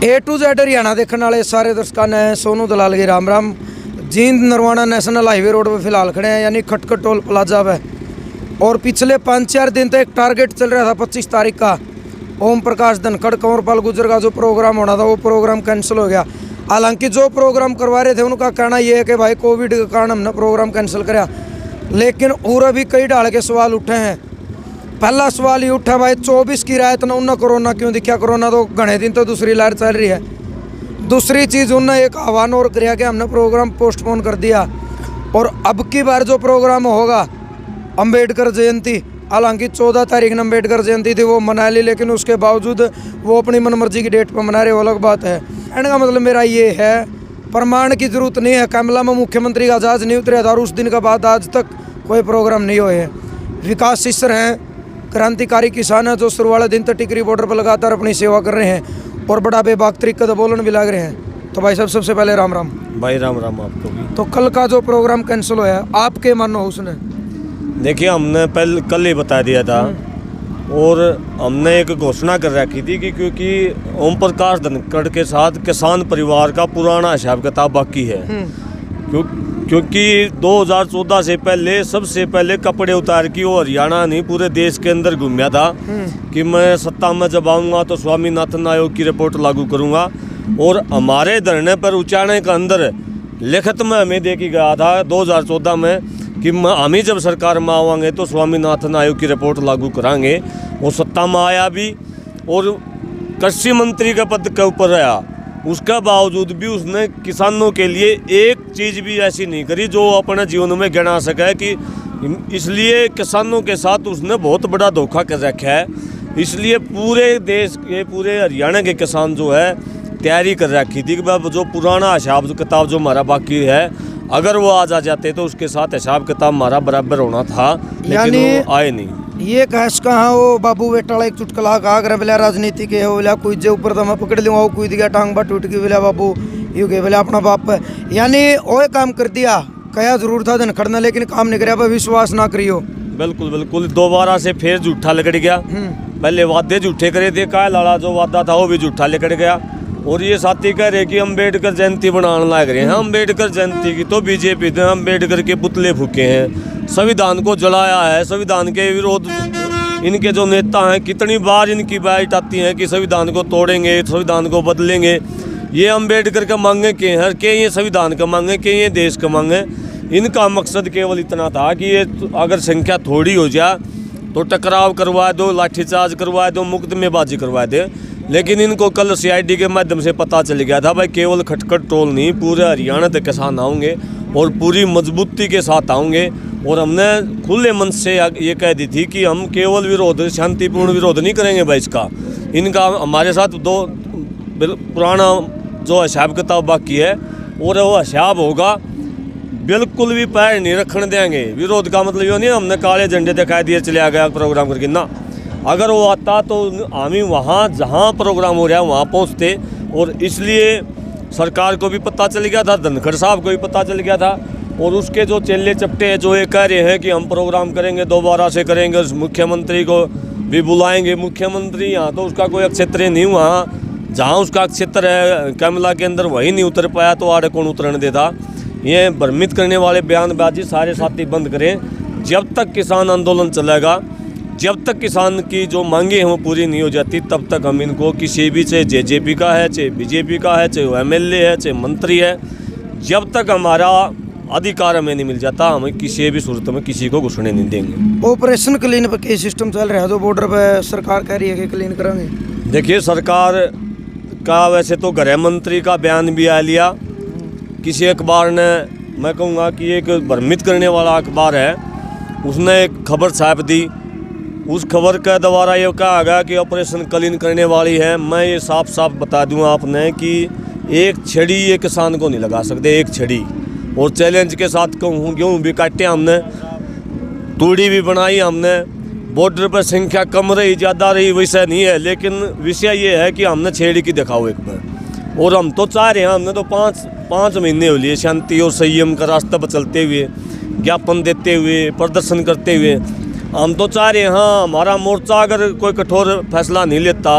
A to Z Haryana देखने वाले सारे दर्शकों ने सोनू दलाल की Ram Ram. Jind Narwana national highway road पे फिलहाल खड़े हैं, यानी खटखट टोल प्लाजा पे। और पिछले 5-4 दिन तक एक टारगेट चल रहा था 25 तारीख का, ओम प्रकाश धनखड़ कंवरपाल गुर्जर का जो प्रोग्राम होना था वो प्रोग्राम कैंसिल हो गया। हालांकि जो प्रोग्राम करवा रहे थे उनका कहना ये है कि भाई कोविड के कारण हमने प्रोग्राम कैंसिल कराया, लेकिन और अभी कई ढाल के सवाल उठे हैं। पहला सवाल ये उठा भाई 24 की रायत ना उन्हें कोरोना क्यों दिखा, कोरोना तो घने दिन तो दूसरी लहर चल रही है। दूसरी चीज़ उन्हें एक आह्वान और किया कि हमने प्रोग्राम पोस्टपोन कर दिया, और अब की बार जो प्रोग्राम होगा अंबेडकर जयंती, हालांकि 14 तारीख ने अंबेडकर जयंती थी वो मना ली, लेकिन उसके बावजूद वो अपनी मनमर्जी की डेट पर मना रहे, वो अलग बात है। कहने का मतलब मेरा ये है, प्रमाण की जरूरत नहीं है। कैमला में मुख्यमंत्री का जहाज नहीं उतरा था और उस दिन के बाद आज तक कोई प्रोग्राम नहीं हुए हैं। विकास शिष्य हैं, क्रांतिकारी किसान है जो शुरू वाले दिन तक टिकरी बॉर्डर पर लगातार अपनी सेवा कर रहे हैं और बड़ा बेबाक तरीके से बोलन भी लग रहे हैं। तो भाई साहब सबसे पहले राम राम। भाई राम राम आपको भी। तो कल का जो प्रोग्राम कैंसिल हुआ है आपके मानो उसने? देखिए हमने कल ही बता दिया था और हमने एक घोषणा कर रखी थी कि क्योंकि ओम प्रकाश धनखड़ के साथ किसान परिवार का पुराना हिसाब किताब बाकी है, क्योंकि 2014 से पहले सबसे पहले कपड़े उतार की वो हरियाणा नहीं पूरे देश के अंदर घूमया था कि मैं सत्ता में जब आऊँगा तो स्वामीनाथन आयोग की रिपोर्ट लागू करूँगा। और हमारे धरने पर उचाने का अंदर लिखित में हमें दे के गया था 2014 में कि हम ही जब सरकार में आवांगे तो स्वामीनाथन आयोग की रिपोर्ट लागू कराएंगे। वो सत्ता में आया भी और कृषि मंत्री के पद के ऊपर रहा, उसके बावजूद भी उसने किसानों के लिए एक चीज़ भी ऐसी नहीं करी जो अपने जीवन में गिना सके। कि इसलिए किसानों के साथ उसने बहुत बड़ा धोखा कर रखा है। इसलिए पूरे देश के पूरे हरियाणा के किसान जो है तैयारी कर रखी थी कि जो पुराना हिसाब किताब जो हमारा बाकी है अगर वो आज आ जाते तो उसके साथ हिसाब किताब हमारा बराबर होना था, लेकिन वो आए नहीं। ये कहस कहाँ वो बाबू बेटा एक चुटकला कहा अगर बोला राजनीति के हो बोला कोई जे ऊपर तो मैं पकड़ लूँगा, कूद गया टांग बा टूट गई बोला बाबू यू के बोला अपना बाप पे, यानी वो काम कर दिया। कया जरूर था धनखड़ ने लेकिन काम नहीं कराया, विश्वास ना करियो। बिल्कुल बिल्कुल दोबारा से फिर झूठा लकड़ गया। पहले वादे झूठे करे थे, काय लाला जो वादा था वो भी झूठा लकड़ गया। और ये साथी कह रहे कि अम्बेडकर जयंती बनाने लग रहे हैं। अम्बेडकर जयंती की तो बीजेपी ने अम्बेडकर के पुतले फूके हैं, संविधान को जलाया है। संविधान के विरोध इनके जो नेता हैं कितनी बार इनकी बात आती है कि संविधान को तोड़ेंगे, संविधान को बदलेंगे। ये अम्बेडकर का मांगे के हैं कि ये संविधान का मांगे कि ये देश का मांगे। इनका मकसद केवल इतना था कि ये अगर संख्या थोड़ी हो जाए तो टकराव करवा दो, लाठीचार्ज करवा दो, मुकदमेबाजी करवा दे। लेकिन इनको कल CID के माध्यम से पता चल गया था भाई केवल खटखट टोल नहीं पूरे हरियाणा तक किसान आएंगे और पूरी मजबूती के साथ आएंगे। और हमने खुले मन से ये कह दी थी कि हम केवल विरोध, शांतिपूर्ण विरोध नहीं करेंगे भाई इसका। इनका हमारे साथ दो पुराना जो हिसाब किताब बाकी है और वो हिसाब होगा, बिल्कुल भी पैर नहीं रखने देंगे। विरोध का मतलब ये नहीं हमने काले झंडे दिखाई दिए चले आ गया प्रोग्राम करके ना। अगर वो आता तो हम ही वहाँ जहाँ प्रोग्राम हो रहा है वहाँ पहुँचते। और इसलिए सरकार को भी पता चल गया था, धनखड़ साहब को भी पता चल गया था। और उसके जो चेले चपटे हैं जो ये कह रहे हैं कि हम प्रोग्राम करेंगे दोबारा से करेंगे, मुख्यमंत्री को भी बुलाएंगे। मुख्यमंत्री यहाँ तो उसका कोई क्षेत्र नहीं, वहाँ जहाँ उसका क्षेत्र है कैमला के अंदर वही नहीं उतर पाया तो आड़े कौन उतरने देता। ये भ्रमित करने वाले बयानबाजी सारे साथी बंद करें। जब तक किसान आंदोलन चलेगा, जब तक किसान की जो मांगे हैं वो पूरी नहीं हो जाती, तब तक हम इनको किसी भी, चाहे JJP का है, चाहे BJP का है, चाहे MLA है, चाहे मंत्री है, जब तक हमारा अधिकार हमें नहीं मिल जाता हम किसी भी सूरत में किसी को घुसने नहीं देंगे। ऑपरेशन क्लीन पर क्या सिस्टम चल रहा है जो बॉर्डर पे सरकार कह रही है कि क्लीन करेंगे? देखिए सरकार का वैसे तो गृह मंत्री का बयान भी आ लिया। किसी अखबार ने, मैं कहूँगा कि एक भ्रमित करने वाला अखबार है, उसने एक खबर छाप दी। उस खबर के द्वारा ये कहा गया कि ऑपरेशन क्लीन करने वाली है। मैं ये साफ साफ बता दूं आपने कि एक छड़ी ये किसान को नहीं लगा सकते, एक छड़ी। और चैलेंज के साथ कहूँ गेहूँ भी काटे हमने, तूड़ी भी बनाई हमने। बॉर्डर पर संख्या कम रही ज़्यादा रही वैसा नहीं है, लेकिन विषय ये है कि हमने छेड़ी की दिखाओ एक बार। और हम तो चाह रहे हैं, हमने तो पाँच महीने हो लिए शांति और संयम का रास्ता पर चलते हुए, ज्ञापन देते हुए, प्रदर्शन करते हुए। हम तो चाह रहे हैं हाँ हमारा मोर्चा अगर कोई कठोर फैसला नहीं लेता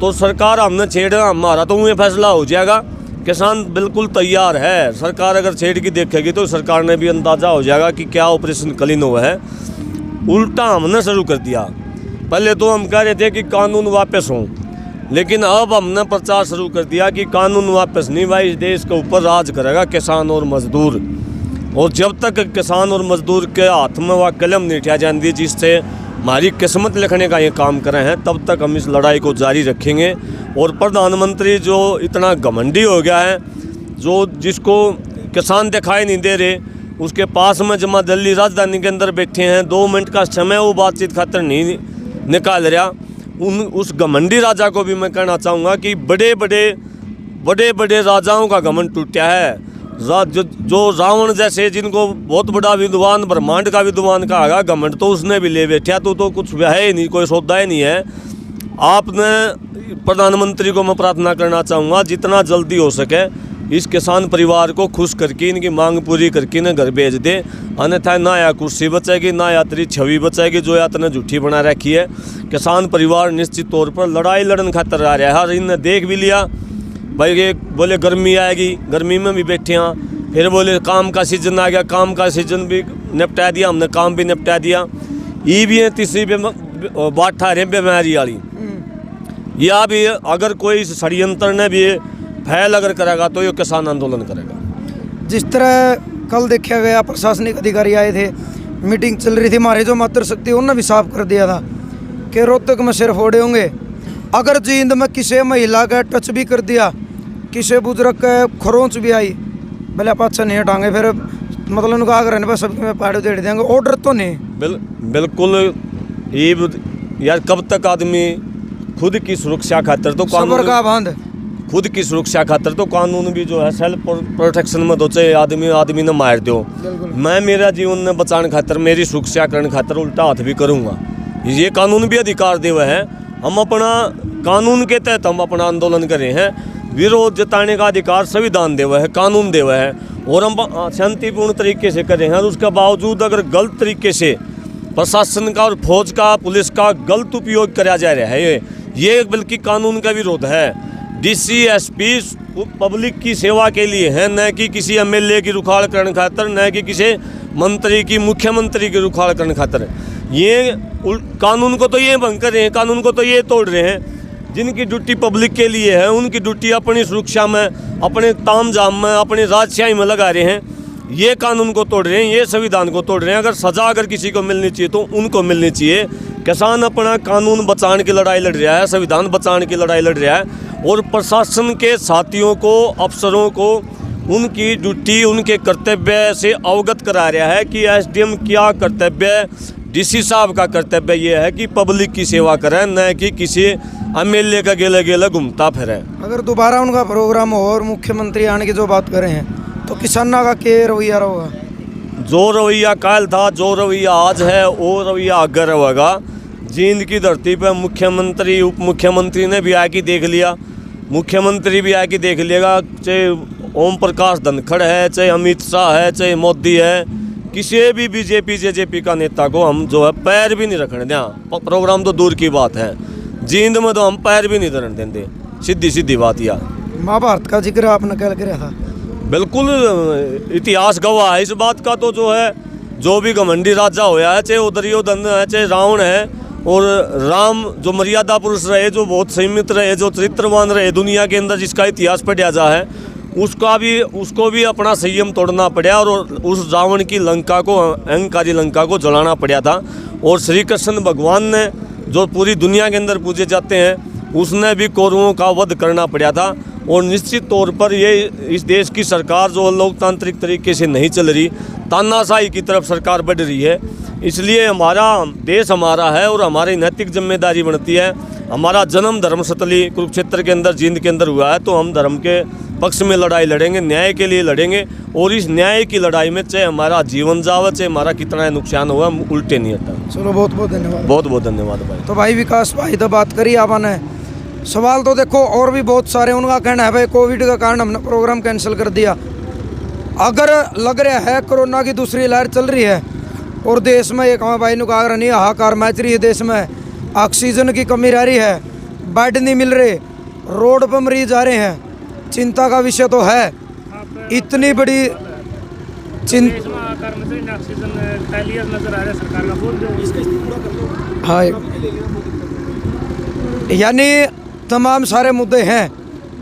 तो सरकार हमने छेड़ा, हमारा तो ये फैसला हो जाएगा। किसान बिल्कुल तैयार है। सरकार अगर छेड़ की देखेगी तो सरकार ने भी अंदाज़ा हो जाएगा कि क्या ऑपरेशन कलिन हुआ है। उल्टा हमने शुरू कर दिया। पहले तो हम कह रहे थे कि कानून वापस हो, लेकिन अब हमने प्रचार शुरू कर दिया कि कानून वापस नहीं भाई, इस देश के ऊपर राज करेगा किसान और मजदूर। और जब तक किसान और मजदूर के हाथ में वह कलम नहीं उठाई जाती जिससे हमारी किस्मत लिखने का ये काम कर रहे हैं, तब तक हम इस लड़ाई को जारी रखेंगे। और प्रधानमंत्री जो इतना घमंडी हो गया है, जो जिसको किसान दिखाई नहीं दे रहे, उसके पास में जमा दिल्ली राजधानी के अंदर बैठे हैं, 2 मिनट का समय वो बातचीत खातर नहीं निकाल रहा। उस घमंडी राजा को भी मैं कहना चाहूँगा कि बड़े बड़े राजाओं का घमंड टूटा है। जो रावण जैसे, जिनको बहुत बड़ा विद्वान, ब्रह्मांड का विद्वान कहा, घमंड तो उसने भी ले बैठा। तो कुछ है ही नहीं, कोई सौदा ही नहीं है। आपने प्रधानमंत्री को मैं प्रार्थना करना चाहूँगा जितना जल्दी हो सके इस किसान परिवार को खुश करके इनकी मांग पूरी करके इन्हें घर भेज दे, अन्यथा ना या कुर्सी बचेगी ना या तेरी छवि बचेगी जो या तने झूठी बना रखी है। किसान परिवार निश्चित तौर पर लड़ाई लड़न खातर आ रहा है। हर इनने देख भी लिया भाई, ये बोले गर्मी आएगी, गर्मी में भी बैठे हैं, फिर बोले काम का सीजन आ गया, काम का सीजन भी निपटा दिया हमने, काम भी निपटा दिया। ये भी है तीसरी बात रहे बीमारी वाली। या भी अगर कोई इस षड्यंत्र ने भी फैल अगर करेगा तो ये किसान आंदोलन करेगा। जिस तरह कल देखा गया प्रशासनिक अधिकारी आए थे, मीटिंग चल रही थी, हमारे जो मातृशक्ति उन्होंने भी साफ कर दिया था कि रोहतक में सिर फोड़े होंगे। अगर जींद में किसी महिला का टच भी कर दिया, किसी बुजुर्ग के खरोंच भी आई, भले आप अच्छा नहीं हटाएंगे, फिर मतलब उनका आग्रह पर सबके में पाड़े उधेड़ देंगे। ऑर्डर तो नहीं बिल्कुल। ये यार कब तक आदमी खुद की सुरक्षा खातर तो कानून का बांध, खुद की सुरक्षा खातर तो कानून भी जो है सेल्फ प्रोटेक्शन में तो चाहे आदमी ने मार दो। मैं मेरा जीवन ने बचाने खातर, मेरी सुरक्षा करने खातर उल्टा हाथ भी करूँगा। ये कानून भी अधिकार दे हुए है। हम अपना कानून के तहत हम अपना आंदोलन कर रहे हैं। विरोध जताने का अधिकार संविधान दे हुआ है, कानून दे हुआ है, और हम शांतिपूर्ण तरीके से कर रहे हैं। और उसके बावजूद अगर गलत तरीके से प्रशासन का और फौज का, पुलिस का गलत उपयोग कराया जा रहा है, ये बल्कि कानून का विरोध है। डीसी एसपी पब्लिक की सेवा के लिए है, न कि किसी एमएलए की रुखाड़ करने खातर, न कि किसी मंत्री की, मुख्यमंत्री की रुखाड़ करने खातर। ये कानून को तो ये भंग कर रहे हैं, कानून को तो ये तोड़ रहे हैं। जिनकी ड्यूटी पब्लिक के लिए है, उनकी ड्यूटी अपनी सुरक्षा में, अपने तामझाम में, अपनी राजशाही में लगा रहे हैं। ये कानून को तोड़ रहे हैं, ये संविधान को तोड़ रहे हैं। अगर सजा अगर किसी को मिलनी चाहिए तो उनको मिलनी चाहिए। किसान अपना कानून बचाने की लड़ाई लड़ रहा है, संविधान बचाने की लड़ाई लड़ रहा है, और प्रशासन के साथियों को, अफसरों को उनकी ड्यूटी, उनके कर्तव्य से अवगत करा रहा है कि एसडीएम क्या कर्तव्य, डीसी साहब का कर्तव्य ये है कि पब्लिक की सेवा करें, न कि किसी एमएलए का गेले गेले घूमता फिरे। अगर दोबारा उनका प्रोग्राम हो और मुख्यमंत्री आने की जो बात कर रहे हैं तो किसानों का क्या रवैया होगा? जो रवैया काल था, जो रवैया आज है, वो रवैया आगे रहेगा। जींद की धरती पर मुख्यमंत्री, उप मुख्यमंत्री ने भी आके देख लिया, मुख्यमंत्री भी आके देख लेगा, चाहे ओम प्रकाश धनखड़ है, चाहे अमित शाह है, चाहे मोदी है, किसी भी बीजेपी जेजेपी का नेता को हम जो है पैर भी नहीं रखने दें। प्रोग्राम तो दूर की बात है, जींद में तो हम पैर भी नहीं धरने देंगे। सीधी बात यह। महाभारत का जिक्र आपने कल किया था, बिल्कुल इतिहास गवाह है इस बात का। तो जो है, जो भी घमंडी राजा होया है, चाहे वो दुर्योधन है, चाहे रावण है, और राम जो मर्यादा पुरुष रहे, जो बहुत संयमित रहे, जो चरित्रवान रहे दुनिया के अंदर, जिसका इतिहास पढ़ा जा है, उसको भी अपना संयम तोड़ना पड़ा, और उस रावण की लंका को, अहंकारी लंका को जलाना पड़ा था। और श्री कृष्ण भगवान ने, जो पूरी दुनिया के अंदर पूजे जाते हैं, उसने भी कौरवों का वध करना पड़ा था। और निश्चित तौर पर ये इस देश की सरकार जो लोकतांत्रिक तरीके से नहीं चल रही, तानाशाही की तरफ सरकार बढ़ रही है। इसलिए हमारा देश हमारा है और हमारी नैतिक जिम्मेदारी बनती है। हमारा जन्म धर्मस्थली कुरुक्षेत्र के अंदर, जींद के अंदर हुआ है, तो हम धर्म के पक्ष में लड़ाई लड़ेंगे, न्याय के लिए लड़ेंगे। और इस न्याय की लड़ाई में चाहे हमारा जीवन जावे, चाहे हमारा कितना नुकसान हुआ, उल्टे नहीं हटा। चलो बहुत बहुत धन्यवाद। बहुत बहुत धन्यवाद भाई। तो भाई विकास भाई तो बात करी आपने, सवाल तो देखो और भी बहुत सारे। उनका कहना है भाई कोविड का कारण हमने प्रोग्राम कैंसिल कर दिया। अगर लग रहा है कोरोना की दूसरी लहर चल रही है और देश में एक भाई नु आग्रह नहीं, हाहाकार मच रही है, देश में ऑक्सीजन की कमी रह रही है, बेड नहीं मिल रहे, रोड पर मरीज आ रहे हैं, चिंता का विषय तो है। इतनी बड़ी हाँ, यानी तमाम सारे मुद्दे हैं,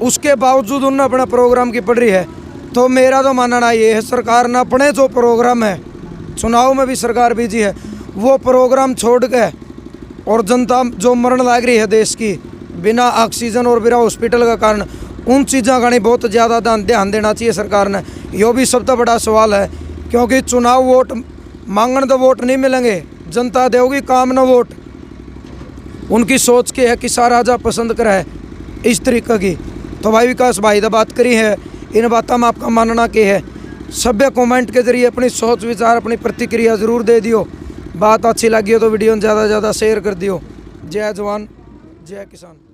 उसके बावजूद उन्होंने अपना प्रोग्राम की पड़ रही है। तो मेरा तो मानना ये है, सरकार ने अपने जो प्रोग्राम है, चुनाव में भी सरकार बिजी है, वो प्रोग्राम छोड़ के और जनता जो मरण लग रही है देश की बिना ऑक्सीजन और बिना हॉस्पिटल का कारण, उन चीज़ों का नहीं बहुत ज़्यादा ध्यान देना चाहिए सरकार ने। यो भी सबसे बड़ा सवाल है, क्योंकि चुनाव वोट मांगने तो वोट नहीं मिलेंगे, जनता देगी काम न वोट। उनकी सोच के है कि सारा राजा पसंद करा है इस तरीके की। तो भाई विकास भाई तो बात करी है, इन बातों में आपका मानना क्या है? सभ्य कमेंट के जरिए अपनी सोच विचार अपनी प्रतिक्रिया ज़रूर दे दियो। बात अच्छी लगी हो तो वीडियो ज़्यादा से ज़्यादा शेयर कर दियो। जय जवान जय किसान।